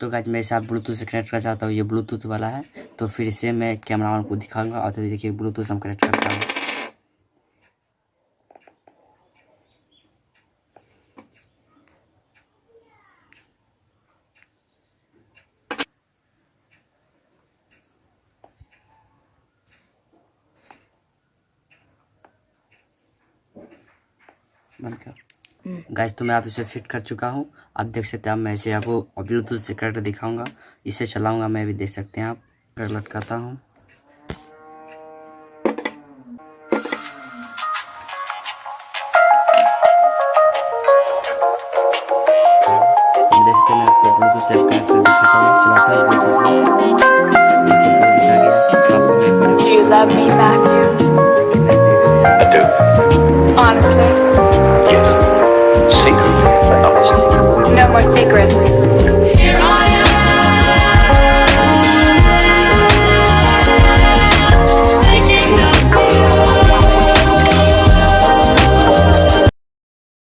तो गाइस मैं इसे आप ब्लूटूथ से कनेक्ट करना चाहता हूँ, ये ब्लूटूथ वाला है। तो फिर इसे मैं कैमरा ऑन को दिखाऊंगा और तो देखिए ब्लूटूथ हम कनेक्ट करता हूँ। गाइस तो मैं आप इसे फिट कर चुका हूँ। आप देख सकते हैं, मैं इसे आपको ब्लूटूथ से कनेक्ट दिखाऊंगा, इसे चलाऊंगा मैं भी, देख सकते हैं आप। लटकाता हूँ, तो देख सकते हैं मैं आपको ब्लूटूथ से कनेक्ट कर दिखाता हूँ, चलाता हूँ ब्लूटूथ से। Do you love me, Matthew? I do. Honestly? Yes. Secretly, but honestly. No more secrets. Here I